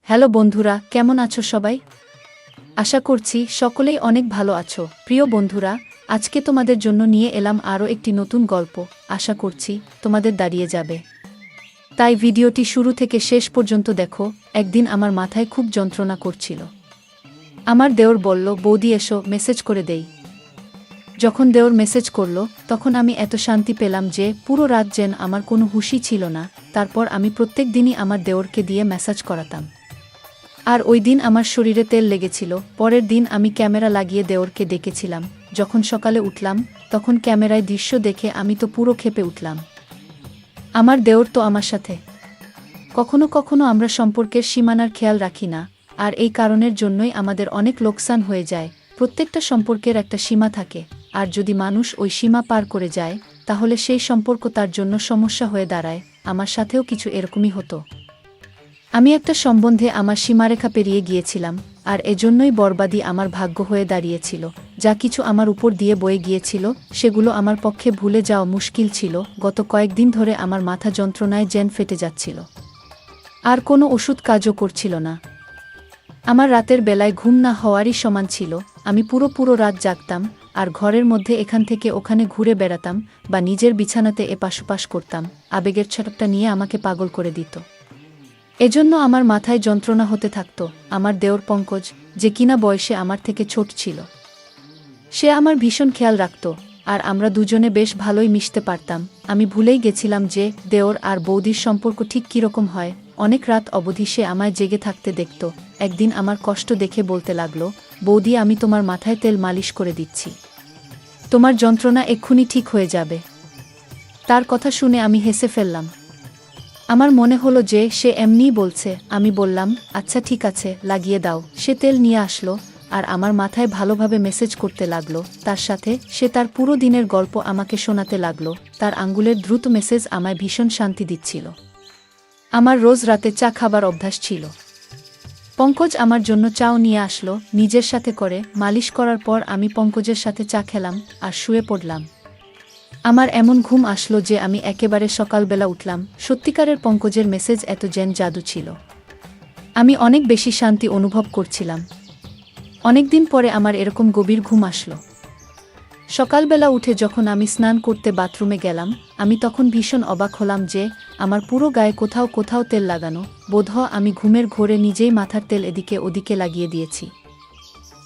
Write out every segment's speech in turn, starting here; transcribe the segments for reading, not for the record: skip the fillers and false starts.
Hello বন্ধুরা, কেমন আছো সবাই? আশা করছি সকলেই অনেক ভালো আছো। প্রিয় বন্ধুরা, আজকে তোমাদের জন্য নিয়ে এলাম আরও একটি নতুন গল্প। আশা করছি তোমাদের দাঁড়িয়ে যাবে। তাই ভিডিওটি শুরু থেকে শেষ পর্যন্ত দেখো। একদিন আমার মাথায় খুব যন্ত্রণা করছিল। আমার দেওর বলল, বৌদি এসো, মেসেজ করে দেই। যখন দেওর মেসেজ করল, তখন আমি এত শান্তি পেলাম যে পুরো রাত যেন আমার কোনো হুঁশই ছিল না। তারপর আমি প্রত্যেক দিনই আমার দেওরকে দিয়ে মেসেজ করাতাম। আর ওই দিন আমার শরীরে তেল লেগেছিল। পরের দিন আমি ক্যামেরা লাগিয়ে দেওরকে ডেকেছিলাম। যখন সকালে উঠলাম, তখন ক্যামেরায় দৃশ্য দেখে আমি তো পুরো ক্ষেপে উঠলাম। আমার দেওর তো আমার সাথে। কখনো কখনো আমরা সম্পর্কের সীমানার খেয়াল রাখি না, আর এই কারণের জন্যই আমাদের অনেক লোকসান হয়ে যায়। প্রত্যেকটা সম্পর্কের একটা সীমা থাকে, আর যদি মানুষ ওই সীমা পার করে যায়, তাহলে সেই সম্পর্ক তার জন্য সমস্যা হয়ে দাঁড়ায়। আমার সাথেও কিছু এরকমই হতো। আমি একটা সম্বন্ধে আমার সীমারেখা পেরিয়ে গিয়েছিলাম, আর এজন্যই বরবাদী আমার ভাগ্য হয়ে দাঁড়িয়েছিল। যা কিছু আমার উপর দিয়ে বয়ে গিয়েছিল, সেগুলো আমার পক্ষে ভুলে যাওয়া মুশকিল ছিল। গত কয়েকদিন ধরে আমার মাথা যন্ত্রণায় জেন ফেটে যাচ্ছিল। আর কোনো ওষুধ কাজও করছিল না। আমার রাতের বেলায় ঘুম না হওয়ারই সমান ছিল। আমি পুরো রাত জাগতাম, আর ঘরের মধ্যে এখান থেকে ওখানে ঘুরে বেড়াতাম, বা নিজের বিছানাতে এপাশ ওপাশ করতাম। আবেগের ছটকটা নিয়ে আমাকে পাগল করে দিত। এজন্য আমার মাথায় যন্ত্রণা হতে থাকত। আমার দেওর পঙ্কজ, যে কিনা বয়সে আমার থেকে ছোট ছিল, সে আমার ভীষণ খেয়াল রাখত, আর আমরা দুজনে বেশ ভালোই মিশতে পারতাম। আমি ভুলেই গেছিলাম যে দেওর আর বৌদির সম্পর্ক ঠিক কীরকম হয়। অনেক রাত অবধি সে আমায় জেগে থাকতে দেখত। একদিন আমার কষ্ট দেখে বলতে লাগলো, বৌদি, আমি তোমার মাথায় তেল মালিশ করে দিচ্ছি, তোমার যন্ত্রণা এক্ষুনি ঠিক হয়ে যাবে। তার কথা শুনে আমি হেসে ফেললাম। আমার মনে হলো যে সে এমনিই বলছে। আমি বললাম, আচ্ছা ঠিক আছে, লাগিয়ে দাও। সে তেল নিয়ে আসলো, আর আমার মাথায় ভালোভাবে মেসেজ করতে লাগলো। তার সাথে সে তার পুরো দিনের গল্প আমাকে শোনাতে লাগলো। তার আঙ্গুলের দ্রুত মেসেজ আমায় ভীষণ শান্তি দিচ্ছিল। আমার রোজ রাতে চা খাবার অভ্যাস ছিল। পঙ্কজ আমার জন্য চাও নিয়ে আসলো। নিজের সাথে করে মালিশ করার পর আমি পঙ্কজের সাথে চা খেলাম আর শুয়ে পড়লাম। আমার এমন ঘুম আসলো যে আমি একেবারে সকালবেলা উঠলাম। সত্যিকারের পঙ্কজের মেসেজ এত যেন জাদু ছিল। আমি অনেক বেশি শান্তি অনুভব করছিলাম। অনেকদিন পরে আমার এরকম গভীর ঘুম আসলো। সকালবেলা উঠে যখন আমি স্নান করতে বাথরুমে গেলাম, আমি তখন ভীষণ অবাক হলাম যে আমার পুরো গায়ে কোথাও কোথাও তেল লাগানো। বোধহয় আমি ঘুমের ঘোরে নিজেই মাথার তেল এদিকে ওদিকে লাগিয়ে দিয়েছি।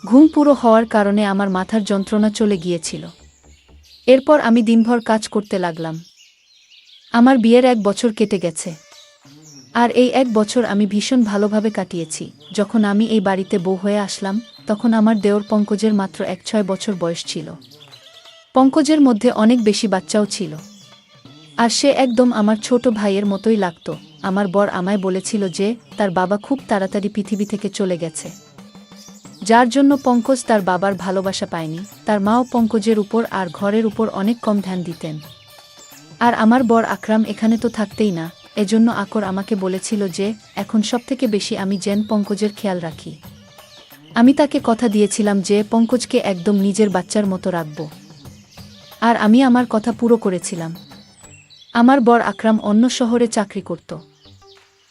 ঘুম পুরো হওয়ার কারণে আমার মাথার যন্ত্রণা চলে গিয়েছিল। এরপর আমি দিনভর কাজ করতে লাগলাম। আমার বিয়ের 1 বছর কেটে গেছে, আর এই 1 বছর আমি ভীষণ ভালোভাবে কাটিয়েছি। যখন আমি এই বাড়িতে বউ হয়ে আসলাম, তখন আমার দেওর পঙ্কজের মাত্র 6 বছর বয়স ছিল। পঙ্কজের মধ্যে অনেক বেশি বাচ্চাও ছিল, আর সে একদম আমার ছোট ভাইয়ের মতোই লাগত। আমার বর আমায় বলেছিল যে তার বাবা খুব তাড়াতাড়ি পৃথিবী থেকে চলে গেছে, যার জন্য পঙ্কজ তার বাবার ভালোবাসা পায়নি। তার মাও পঙ্কজের উপর আর ঘরের উপর অনেক কম ধ্যান দিতেন। আর আমার বর আকরাম এখানে তো থাকতেই না। এজন্য আকর আমাকে বলেছিল যে এখন সবথেকে বেশি আমি যেন পঙ্কজের খেয়াল রাখি। আমি তাকে কথা দিয়েছিলাম যে পঙ্কজকে একদম নিজের বাচ্চার মতো রাখব, আর আমি আমার কথা পুরো করেছিলাম। আমার বর আকরাম অন্য শহরে চাকরি করত।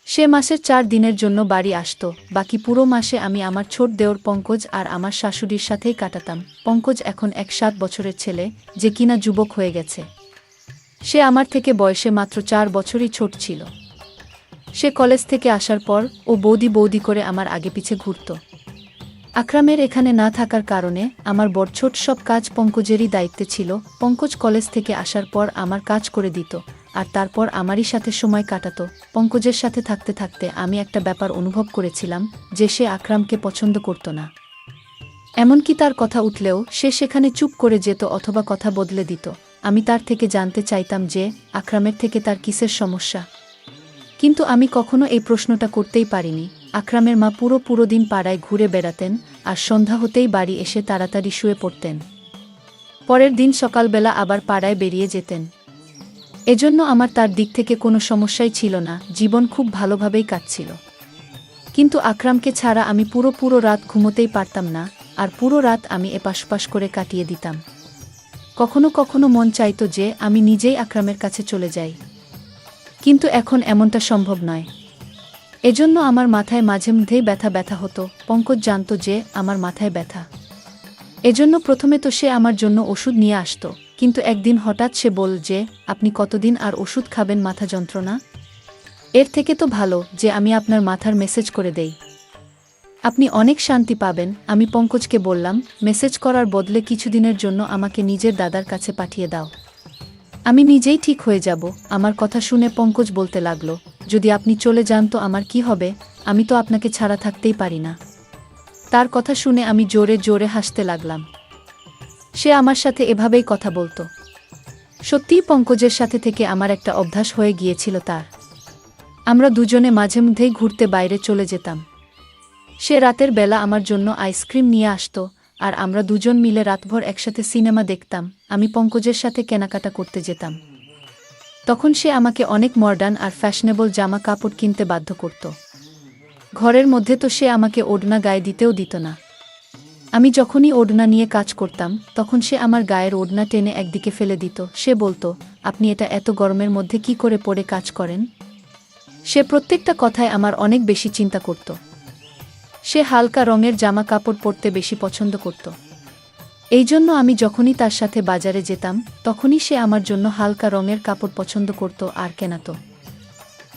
সে মাসের 4 দিনের জন্য বাড়ি আসত। বাকি পুরো মাসে আমি আমার ছোট দেওর পঙ্কজ আর আমার শাশুড়ির সাথেই কাটাতাম। পঙ্কজ এখন 7 বছরের ছেলে, যে কিনা যুবক হয়ে গেছে। সে আমার থেকে বয়সে মাত্র 4 বছরই ছোট ছিল। সে কলেজ থেকে আসার পর ও বৌদি বৌদি করে আমার আগে পিছে ঘুরত। আকরামের এখানে না থাকার কারণে আমার বড় ছোট সব কাজ পঙ্কজেরই দায়িত্বে ছিল। পঙ্কজ কলেজ থেকে আসার পর আমার কাজ করে দিত, আর তারপর আমারই সাথে সময় কাটাতো। পঙ্কজের সাথে থাকতে থাকতে আমি একটা ব্যাপার অনুভব করেছিলাম যে সে আকরামকে পছন্দ করত না। এমনকি তার কথা উঠলেও সে সেখানে চুপ করে যেত অথবা কথা বদলে দিত। আমি তার থেকে জানতে চাইতাম যে আকরামের থেকে তার কিসের সমস্যা, কিন্তু আমি কখনো এই প্রশ্নটা করতেই পারিনি। আকরামের মা পুরো দিন পাড়ায় ঘুরে বেড়াতেন, আর সন্ধ্যা হতেই বাড়ি এসে তাড়াতাড়ি শুয়ে পড়তেন। পরের দিন সকালবেলা আবার পাড়ায় বেরিয়ে যেতেন। এজন্য আমার তার দিক থেকে কোনো সমস্যাই ছিল না। জীবন খুব ভালোভাবেই কাটছিল। কিন্তু আকরামকে ছাড়া আমি পুরো রাত ঘুমোতেই পারতাম না, আর পুরো রাত আমি এপাশ ওপাশ করে কাটিয়ে দিতাম। কখনো কখনো মন চাইতো যে আমি নিজেই আকরামের কাছে চলে যাই, কিন্তু এখন এমনটা সম্ভব নয়। এজন্য আমার মাথায় মাঝে মধ্যেই ব্যথা ব্যথা হতো। পঙ্কজ জানত যে আমার মাথায় ব্যথা। এজন্য প্রথমে তো সে আমার জন্য ওষুধ নিয়ে আসতো, কিন্তু একদিন হঠাৎ সে বলল যে, আপনি কতদিন আর ওষুধ খাবেন মাথা যন্ত্রণা? এর থেকে তো ভালো যে আমি আপনার মাথার মেসেজ করে দেই, আপনি অনেক শান্তি পাবেন। আমি পঙ্কজকে বললাম, মেসেজ করার বদলে কিছুদিনের জন্য আমাকে নিজের দাদার কাছে পাঠিয়ে দাও, আমি নিজেই ঠিক হয়ে যাব। আমার কথা শুনে পঙ্কজ বলতে লাগলো, যদি আপনি চলে যান তো আমার কি হবে? আমি তো আপনাকে ছাড়া থাকতেই পারি না। তার কথা শুনে আমি জোরে জোরে হাসতে লাগলাম। সে আমার সাথে এভাবেই কথা বলতো। সত্যিই পঙ্কজের সাথে থেকে আমার একটা অভ্যাস হয়ে গিয়েছিল তার। আমরা দুজনে মাঝে মধ্যেই ঘুরতে বাইরে চলে যেতাম। সে রাতের বেলা আমার জন্য আইসক্রিম নিয়ে আসতো, আর আমরা দুজন মিলে রাতভর একসাথে সিনেমা দেখতাম। আমি পঙ্কজের সাথে কেনাকাটা করতে যেতাম। তখন সে আমাকে অনেক মডার্ন আর ফ্যাশনেবল জামা কাপড় কিনতে বাধ্য করত। ঘরের মধ্যে তো সে আমাকে ওড়না গায়ে দিতেও দিত না। আমি যখনই ওড়না নিয়ে কাজ করতাম, তখন সে আমার গায়ের ওড়না টেনে একদিকে ফেলে দিত। সে বলতো, আপনি এটা এত গরমের মধ্যে কি করে পরে কাজ করেন? সে প্রত্যেকটা কথায় আমার অনেক বেশি চিন্তা করত। সে হালকা রঙের জামা কাপড় পরতে বেশি পছন্দ করত। এই জন্য আমি যখনই তার সাথে বাজারে যেতাম, তখনই সে আমার জন্য হালকা রঙের কাপড় পছন্দ করত আর কেনাতো।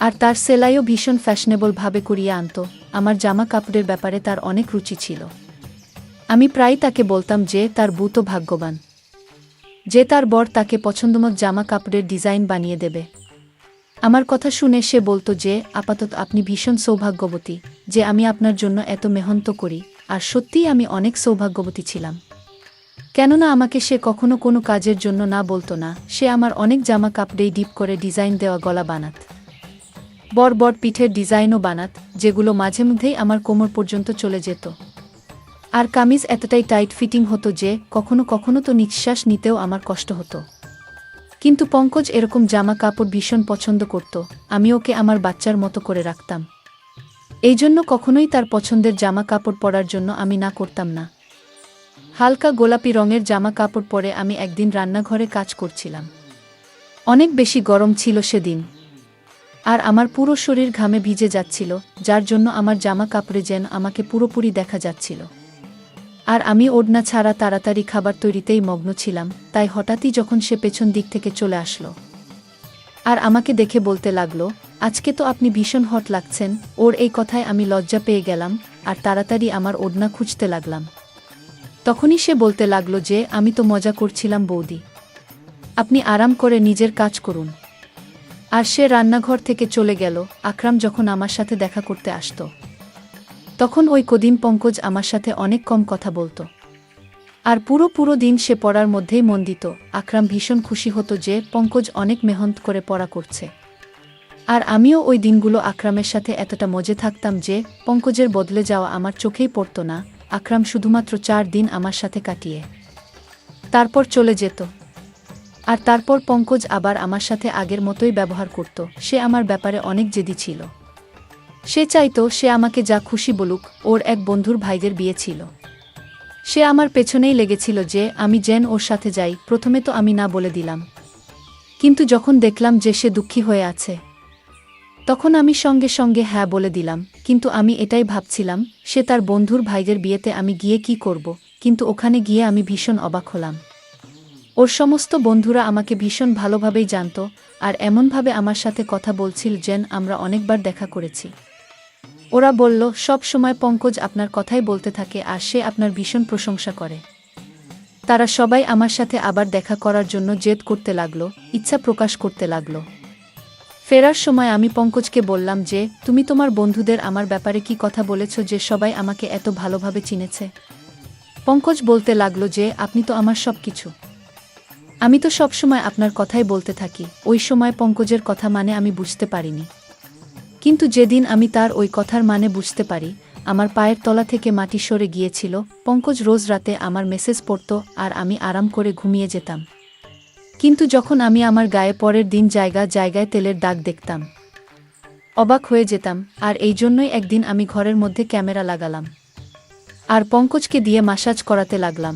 আর তার সেলাইও ভীষণ ফ্যাশনেবল ভাবে করিয়ে আনত। আমার জামা কাপড়ের ব্যাপারে তার অনেক রুচি ছিল। আমি প্রায় তাকে বলতাম যে তার বউ তো ভাগ্যবান, যে তার বর তাকে পছন্দমতো জামা কাপড়ের ডিজাইন বানিয়ে দেবে। আমার কথা শুনে সে বলতো যে, আপাতত আপনি ভীষণ সৌভাগ্যবতী যে আমি আপনার জন্য এত মেহনত করি। আর সত্যিই আমি অনেক সৌভাগ্যবতী ছিলাম, কেননা আমাকে সে কখনো কোনো কাজের জন্য না বলতো না। সে আমার অনেক জামা কাপড়েই ডিপ করে ডিজাইন দেওয়া গলা বানাত, বড় বড় পিঠের ডিজাইনও বানাত, যেগুলো মাঝে মধ্যেই আমার কোমর পর্যন্ত চলে যেত। আর কামিজ এতটাই টাইট ফিটিং হতো যে কখনো কখনো তো নিঃশ্বাস নিতেও আমার কষ্ট হতো। কিন্তু পঙ্কজ এরকম জামা কাপড় ভীষণ পছন্দ করত। আমি ওকে আমার বাচ্চার মতো করে রাখতাম। এই জন্য কখনোই তার পছন্দের জামা কাপড় পরার জন্য আমি না করতাম না। হালকা গোলাপি রঙের জামা কাপড় পরে আমি একদিন রান্নাঘরে কাজ করছিলাম। অনেক বেশি গরম ছিল সেদিন, আর আমার পুরো শরীর ঘামে ভিজে যাচ্ছিল, যার জন্য আমার জামা কাপড়ে যেন আমাকে পুরোপুরি দেখা যাচ্ছিল। আর আমি ওড়না ছাড়া তাড়াতাড়ি খাবার তৈরিতেই মগ্ন ছিলাম। তাই হঠাৎই যখন সে পেছন দিক থেকে চলে আসলো আর আমাকে দেখে বলতে লাগলো, আজকে তো আপনি ভীষণ হট লাগছেন। ওর এই কথায় আমি লজ্জা পেয়ে গেলাম আর তাড়াতাড়ি আমার ওড়না খুঁজতে লাগলাম। তখনই সে বলতে লাগলো যে, আমি তো মজা করছিলাম বৌদি, আপনি আরাম করে নিজের কাজ করুন। আর সে রান্নাঘর থেকে চলে গেল। আকরাম যখন আমার সাথে দেখা করতে আসতো, তখন ওই কদিন পঙ্কজ আমার সাথে অনেক কম কথা বলতো। আর পুরো দিন সে পড়ার মধ্যেই মন দিত। আকরাম ভীষণ খুশি হতো যে পঙ্কজ অনেক মেহনত করে পড়া করছে। আর আমিও ওই দিনগুলো আকরামের সাথে এতটা মজে থাকতাম যে পঙ্কজের বদলে যাওয়া আমার চোখেই পড়তো না। আকরাম শুধুমাত্র 4 দিন আমার সাথে কাটিয়ে তারপর চলে যেত। আর তারপর পঙ্কজ আবার আমার সাথে আগের মতোই ব্যবহার করত। সে আমার ব্যাপারে অনেক জেদি ছিল। সে চাইতো সে আমাকে যা খুশি বলুক। ওর এক বন্ধুর ভাইদের বিয়ে ছিল, সে আমার পেছনেই লেগেছিল যে আমি যেন ওর সাথে যাই। প্রথমে তো আমি না বলে দিলাম, কিন্তু যখন দেখলাম যে সে দুঃখী হয়ে আছে, তখন আমি সঙ্গে সঙ্গে হ্যাঁ বলে দিলাম। কিন্তু আমি এটাই ভাবছিলাম, সে তার বন্ধুর ভাইদের বিয়েতে আমি গিয়ে কি করব। কিন্তু ওখানে গিয়ে আমি ভীষণ অবাক হলাম। ওর সমস্ত বন্ধুরা আমাকে ভীষণ ভালোভাবেই জানত, আর এমনভাবে আমার সাথে কথা বলছিল যেন আমরা অনেকবার দেখা করেছি। ওরা বলল, সব সময় পঙ্কজ আপনার কথাই বলতে থাকে আর সে আপনার ভীষণ প্রশংসা করে। তারা সবাই আমার সাথে আবার দেখা করার জন্য জেদ করতে লাগলো, ইচ্ছা প্রকাশ করতে লাগলো। ফেরার সময় আমি পঙ্কজকে বললাম যে, তুমি তোমার বন্ধুদের আমার ব্যাপারে কি কথা বলেছ যে সবাই আমাকে এত ভালোভাবে চিনেছে? পঙ্কজ বলতে লাগলো যে, আপনি তো আমার সব কিছু, আমি তো সব সময় আপনার কথাই বলতে থাকি। ওই সময় পঙ্কজের কথা মানে আমি বুঝতে পারিনি, কিন্তু যেদিন আমি তার ওই কথার মানে বুঝতে পারি, আমার পায়ের তলা থেকে মাটি সরে গিয়েছিল। পঙ্কজ রোজ রাতে আমার মেসেজ পড়ত আর আমি আরাম করে ঘুমিয়ে যেতাম। কিন্তু যখন আমি আমার গায়ে পরের দিন জায়গায় তেলের দাগ দেখতাম, অবাক হয়ে যেতাম। আর এই জন্যই একদিন আমি ঘরের মধ্যে ক্যামেরা লাগালাম আর পঙ্কজকে দিয়ে ম্যাসাজ করাতে লাগলাম।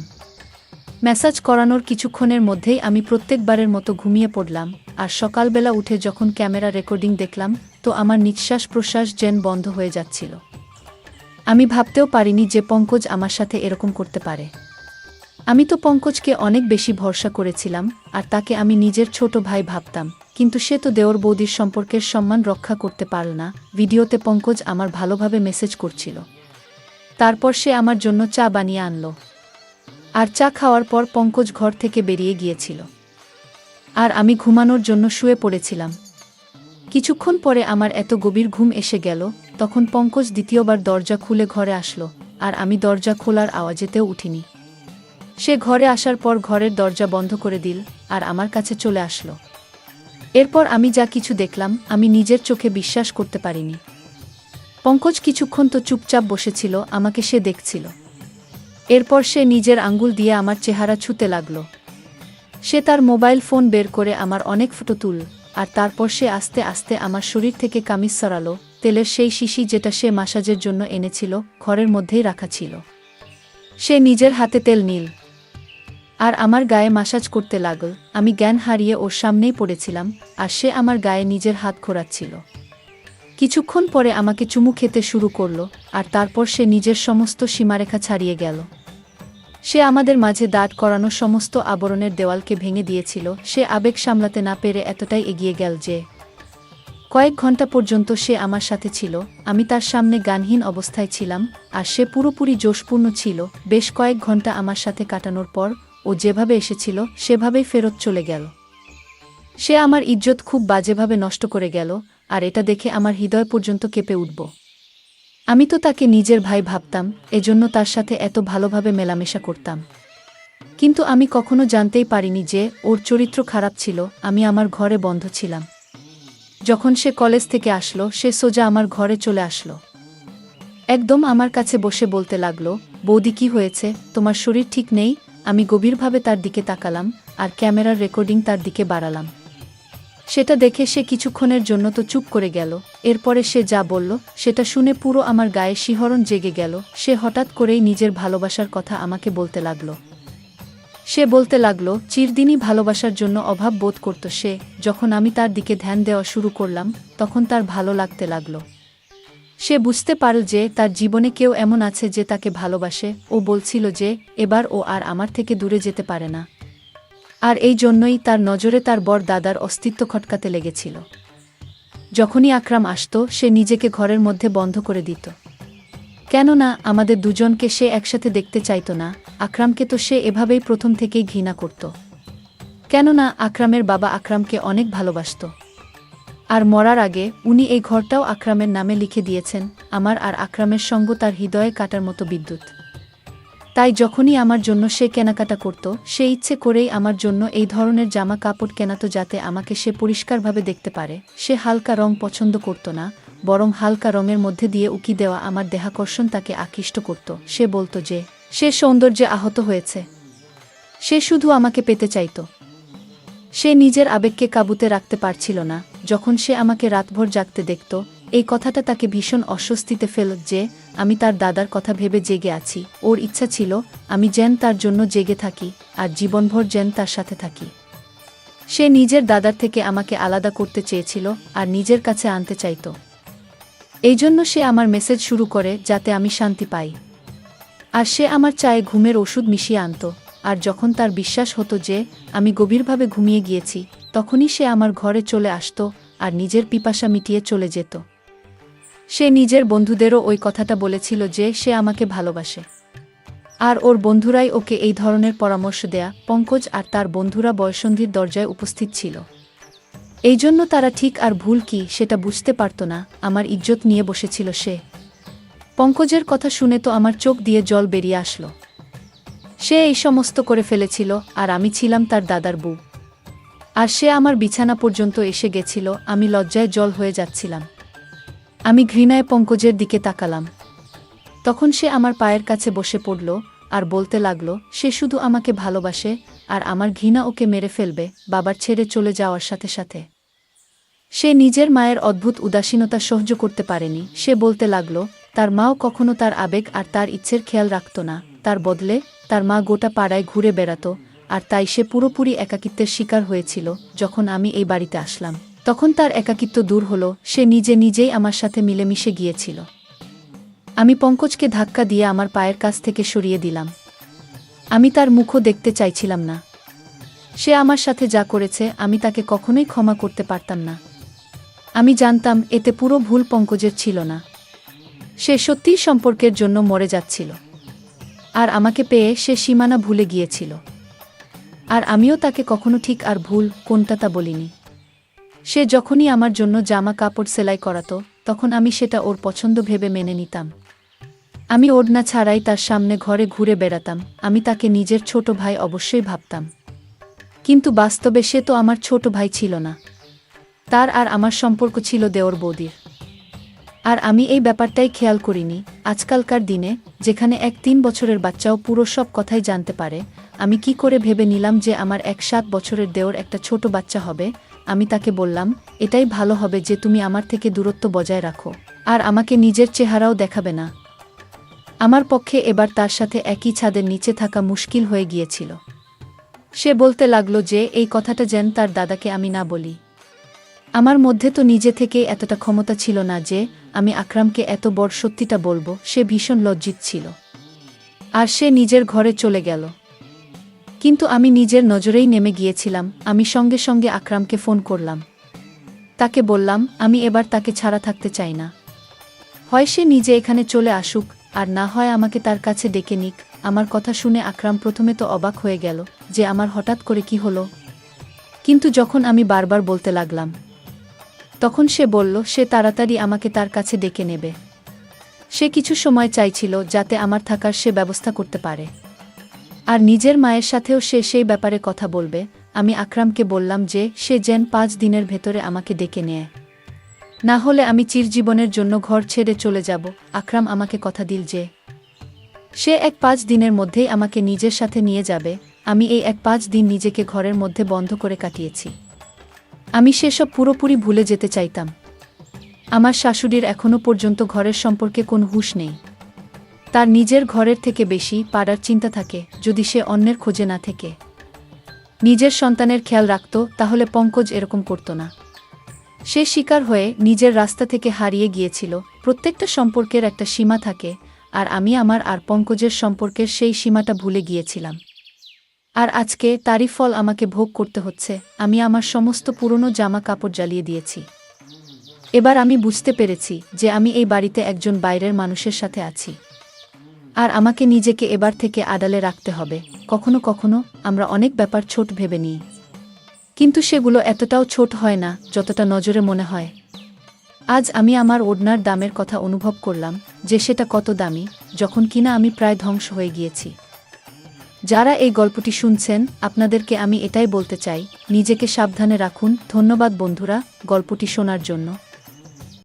ম্যাসাজ করানোর কিছুক্ষণের মধ্যেই আমি প্রত্যেকবারের মতো ঘুমিয়ে পড়লাম। আর সকালবেলা উঠে যখন ক্যামেরা রেকর্ডিং দেখলাম তো আমার নিঃশ্বাস প্রশ্বাস যেন বন্ধ হয়ে যাচ্ছিল। আমি ভাবতেও পারিনি যে পঙ্কজ আমার সাথে এরকম করতে পারে। আমি তো পঙ্কজকে অনেক বেশি ভরসা করেছিলাম, আর তাকে আমি নিজের ছোট ভাই ভাবতাম, কিন্তু সে তো দেওর বৌদির সম্পর্কের সম্মান রক্ষা করতে পারল না। ভিডিওতে পঙ্কজ আমার ভালোভাবে মেসেজ করছিল। তারপর সে আমার জন্য চা বানিয়ে আনলো, আর চা খাওয়ার পর পঙ্কজ ঘর থেকে বেরিয়ে গিয়েছিল, আর আমি ঘুমানোর জন্য শুয়ে পড়েছিলাম। কিছুক্ষণ পরে আমার এত গভীর ঘুম এসে গেল, তখন পঙ্কজ দ্বিতীয়বার দরজা খুলে ঘরে আসলো, আর আমি দরজা খোলার আওয়াজেতেও উঠিনি। সে ঘরে আসার পর ঘরের দরজা বন্ধ করে দিল, আর আমার কাছে চলে আসলো। এরপর আমি যা কিছু দেখলাম আমি নিজের চোখে বিশ্বাস করতে পারিনি। পঙ্কজ কিছুক্ষণ তো চুপচাপ বসেছিল, আমাকে সে দেখছিল। এরপর সে নিজের আঙ্গুল দিয়ে আমার চেহারা ছুঁতে লাগল। সে তার মোবাইল ফোন বের করে আমার অনেক ফটো তুলল, আর তারপর সে আস্তে আস্তে আমার শরীর থেকে কামিজ সরালো। তেলের সেই শিশি যেটা সে মাসাজের জন্য এনেছিল ঘরের মধ্যেই রাখা ছিল। সে নিজের হাতে তেল নিল আর আমার গায়ে মাসাজ করতে লাগল। আমি জ্ঞান হারিয়ে ওর সামনেই পড়েছিলাম, আর সে আমার গায়ে নিজের হাত ঘোরাচ্ছিল। কিছুক্ষণ পরে আমাকে চুমু খেতে শুরু করল, আর তারপর সে নিজের সমস্ত সীমারেখা ছাড়িয়ে গেল। সে আমাদের মাঝে দাঁড় করানো সমস্ত আবরণের দেওয়ালকে ভেঙে দিয়েছিল। সে আবেগ সামলাতে না পেরে এতটাই এগিয়ে গেল যে কয়েক ঘন্টা পর্যন্ত সে আমার সাথে ছিল। আমি তার সামনে গানহীন অবস্থায় ছিলাম, আর সে পুরোপুরি জোশপূর্ণ ছিল। বেশ কয়েক ঘন্টা আমার সাথে কাটানোর পর ও যেভাবে এসেছিল সেভাবেই ফেরত চলে গেল। সে আমার ইজ্জত খুব বাজেভাবে নষ্ট করে গেল, আর এটা দেখে আমার হৃদয় পর্যন্ত কেঁপে উঠব। আমি তো তাকে নিজের ভাই ভাবতাম, এজন্য তার সাথে এত ভালোভাবে মেলামেশা করতাম। কিন্তু আমি কখনো জানতেই পারিনি যে ওর চরিত্র খারাপ ছিল। আমি আমার ঘরে বন্ধ ছিলাম। যখন সে কলেজ থেকে আসলো সে সোজা আমার ঘরে চলে আসলো। একদম আমার কাছে বসে বলতে লাগলো, বৌদি কি হয়েছে, তোমার শরীর ঠিক নেই? আমি গভীরভাবে তার দিকে তাকালাম, আর ক্যামেরার রেকর্ডিং তার দিকে বাড়ালাম। সেটা দেখে সে কিছুক্ষণের জন্য তো চুপ করে গেল। এরপরে সে যা বলল সেটা শুনে পুরো আমার গায়ে শিহরণ জেগে গেল। সে হঠাৎ করেই নিজের ভালোবাসার কথা আমাকে বলতে লাগল। সে বলতে লাগল চিরদিনই ভালোবাসার জন্য অভাব বোধ করত সে। যখন আমি তার দিকে ধ্যান দেওয়া শুরু করলাম তখন তার ভালো লাগতে লাগল। সে বুঝতে পারল যে তার জীবনে কেউ এমন আছে যে তাকে ভালোবাসে। ও বলছিল যে এবার ও আর আমার থেকে দূরে যেতে পারে না, আর এই জন্যই তার নজরে তার বড় দাদার অস্তিত্ব খটকাতে লেগেছিল। যখনই আকরাম আসত সে নিজেকে ঘরের মধ্যে বন্ধ করে দিত, কেননা আমাদের দুজনকে সে একসাথে দেখতে চাইত না। আকরামকে তো সে এভাবেই প্রথম থেকেই ঘৃণা করত, কেননা আকরামের বাবা আকরামকে অনেক ভালোবাসত, আর মরার আগে উনি এই ঘরটাও আকরামের নামে লিখে দিয়েছেন। আমার আর আকরামের সঙ্গ তার হৃদয়ে কাটার মতো বিদ্যুৎ। তাই যখনই আমার জন্য সে কেনাকাটা করত সে ইচ্ছে করেই আমার জন্য এই ধরনের জামা কাপড় কেনাত যাতে আমাকে সে পরিষ্কারভাবে দেখতে পারে। সে হালকা রং পছন্দ করত না, বরং হালকা রঙের মধ্যে দিয়ে উকি দেওয়া আমার দেহাকর্ষণ তাকে আকৃষ্ট করত। সে বলতো যে সে সৌন্দর্যে আহত হয়েছে, সে শুধু আমাকে পেতে চাইত। সে নিজের আবেগকে কাবুতে রাখতে পারছিল না। যখন সে আমাকে রাতভর জাগতে দেখত এই কথাটা তাকে ভীষণ অস্বস্তিতে ফেলত যে আমি তার দাদার কথা ভেবে জেগে আছি। ওর ইচ্ছা ছিল আমি যেন তার জন্য জেগে থাকি, আর জীবনভর যেন তার সাথে থাকি। সে নিজের দাদার থেকে আমাকে আলাদা করতে চেয়েছিল আর নিজের কাছে আনতে চাইত। এই জন্য সে আমার মেসেজ শুরু করে যাতে আমি শান্তি পাই, আর সে আমার চায়ে ঘুমের ওষুধ মিশিয়ে আনত। আর যখন তার বিশ্বাস হতো যে আমি গভীরভাবে ঘুমিয়ে গিয়েছি তখনই সে আমার ঘরে চলে আসত আর নিজের পিপাসা মিটিয়ে চলে যেত। সে নিজের বন্ধুদেরও ওই কথাটা বলেছিল যে সে আমাকে ভালোবাসে, আর ওর বন্ধুরাই ওকে এই ধরনের পরামর্শ দেয়া। পঙ্কজ আর তার বন্ধুরা বয়ঃসন্ধির দরজায় উপস্থিত ছিল, এই জন্য তারা ঠিক আর ভুল কি সেটা বুঝতে পারত না। আমার ইজ্জত নিয়ে বসেছিল সে। পঙ্কজের কথা শুনে তো আমার চোখ দিয়ে জল বেরিয়ে আসলো। সে এই সমস্ত করে ফেলেছিল, আর আমি ছিলাম তার দাদার বউ, আর সে আমার বিছানা পর্যন্ত এসে গেছিল। আমি লজ্জায় জল হয়ে যাচ্ছিলাম। আমি ঘৃণায় পঙ্কজের দিকে তাকালাম। তখন সে আমার পায়ের কাছে বসে পড়ল আর বলতে লাগল সে শুধু আমাকে ভালোবাসে, আর আমার ঘৃণা ওকে মেরে ফেলবে বাবার ছেড়ে চলে যাওয়ার সাথে সাথে। সে নিজের মায়ের অদ্ভুত উদাসীনতা সহ্য করতে পারেনি। সে বলতে লাগল তার মাও কখনো তার আবেগ আর তার ইচ্ছের খেয়াল রাখত না। তার বদলে তার মা গোটা পাড়ায় ঘুরে বেড়াত আর তাই সে পুরোপুরি একাকিত্বের শিকার হয়েছিল। যখন আমি এই বাড়িতে আসলাম তখন তার একাকিত্ব দূর হলো, সে নিজে নিজেই আমার সাথে মিলেমিশে গিয়েছিল। আমি পঙ্কজকে ধাক্কা দিয়ে আমার পায়ের কাছ থেকে সরিয়ে দিলাম। আমি তার মুখও দেখতে চাইছিলাম না। সে আমার সাথে যা করেছে আমি তাকে কখনোই ক্ষমা করতে পারতাম না। আমি জানতাম এতে পুরো ভুল পঙ্কজের ছিল না। সে সত্যিই সম্পর্কের জন্য মরে যাচ্ছিল, আর আমাকে পেয়ে সে সীমানা ভুলে গিয়েছিল। আর আমিও তাকে কখনো ঠিক আর ভুল কোনটা তা বলিনি। সে যখনই আমার জন্য জামা কাপড় সেলাই করাতো তখন আমি সেটা ওর পছন্দ ভেবে মেনে নিতাম। আমি ওড়না ছাড়াই তার সামনে ঘরে ঘুরে বেড়াতাম। আমি তাকে নিজের ছোট ভাই অবশ্যই ভাবতাম, কিন্তু বাস্তবে সে তো আমার ছোট ভাই ছিল না। তার আর আমার সম্পর্ক ছিল দেওর বৌদির। আর আমি এই ব্যাপারটাই খেয়াল করিনি। আজকালকার দিনে যেখানে এক 3 বছরের বাচ্চাও পুরো সব কথাই জানতে পারে, আমি কি করে ভেবে নিলাম যে আমার 7 বছরের দেওর একটা ছোট বাচ্চা হবে। আমি তাকে বললাম, এটাই ভালো হবে যে তুমি আমার থেকে দূরত্ব বজায় রাখো, আর আমাকে নিজের চেহারাও দেখাবে না। আমার পক্ষে এবার তার সাথে একই ছাদের নিচে থাকা মুশকিল হয়ে গিয়েছিল। সে বলতে লাগলো যে এই কথাটা যেন তার দাদাকে আমি না বলি। আমার মধ্যে তো নিজে থেকেই এতটা ক্ষমতা ছিল না যে আমি আকরামকে এত বড় সত্যিটা বলবো। সে ভীষণ লজ্জিত ছিল, আর সে নিজের ঘরে চলে গেল। কিন্তু আমি নিজের নজরেই নেমে গিয়েছিলাম। আমি সঙ্গে সঙ্গে আকরামকে ফোন করলাম। তাকে বললাম আমি এবার তাকে ছাড়া থাকতে চাই না। হয় সে নিজে এখানে চলে আসুক, আর না হয় আমাকে তার কাছে ডেকে নিক। আমার কথা শুনে আকরাম প্রথমে তো অবাক হয়ে গেল যে আমার হঠাৎ করে কি হলো, কিন্তু যখন আমি বারবার বলতে লাগলাম তখন সে বলল সে তাড়াতাড়ি আমাকে তার কাছে ডেকে নেবে। সে কিছু সময় চাইছিল যাতে আমার থাকার সে ব্যবস্থা করতে পারে, আর নিজের মায়ের সাথেও সে সেই ব্যাপারে কথা বলবে। আমি আকরামকে বললাম যে সে যেন 5 দিনের ভেতরে আমাকে ডেকে নেয়, না হলে আমি চিরজীবনের জন্য ঘর ছেড়ে চলে যাব। আকরাম আমাকে কথা দিল যে সে 5 দিনের মধ্যেই আমাকে নিজের সাথে নিয়ে যাবে। আমি এই 5 দিন নিজেকে ঘরের মধ্যে বন্ধ করে কাটিয়েছি। আমি সেসব পুরোপুরি ভুলে যেতে চাইতাম। আমার শাশুড়ির এখনো পর্যন্ত ঘরের সম্পর্কে কোনো হুঁশ নেই। তার নিজের ঘরের থেকে বেশি পাড়ার চিন্তা থাকে। যদি সে অন্যের খোঁজে না থেকে নিজের সন্তানের খেয়াল রাখত তাহলে পঙ্কজ এরকম করত না। সে শিকার হয়ে নিজের রাস্তা থেকে হারিয়ে গিয়েছিল। প্রত্যেকটা সম্পর্কের একটা সীমা থাকে, আর আমি আমার আর পঙ্কজের সম্পর্কের সেই সীমাটা ভুলে গিয়েছিলাম। আর আজকে তারই ফল আমাকে ভোগ করতে হচ্ছে। আমি আমার সমস্ত পুরনো জামা কাপড় জ্বালিয়ে দিয়েছি। এবার আমি বুঝতে পেরেছি যে আমি এই বাড়িতে একজন বাইরের মানুষের সাথে আছি, আর আমাকে নিজেকে এবার থেকে আড়ালে রাখতে হবে। কখনো কখনো আমরা অনেক ব্যাপার ছোট ভেবে নিই, কিন্তু সেগুলো এতটাও ছোট হয় না যতটা নজরে মনে হয়। আজ আমি আমার ওড়নার দামের কথা অনুভব করলাম যে সেটা কত দামি, যখন কিনা আমি প্রায় ধ্বংস হয়ে গিয়েছি। যারা এই গল্পটি শুনছেন আপনাদেরকে আমি এটাই বলতে চাই, নিজেকে সাবধানে রাখুন। ধন্যবাদ বন্ধুরা গল্পটি শোনার জন্য।